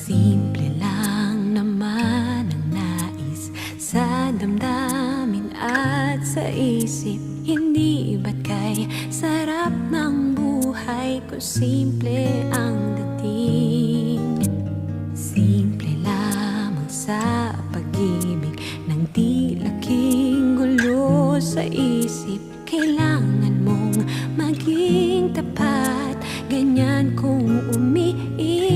Simple lang naman ang nais sa damdamin at sa isip. Hindi ba't kay sarap ng buhay ko simple ang dating. Simple lamang sa pag-ibig nang di laking gulo sa isip. Kailangan mong maging tapat, ganyan kung umiiyak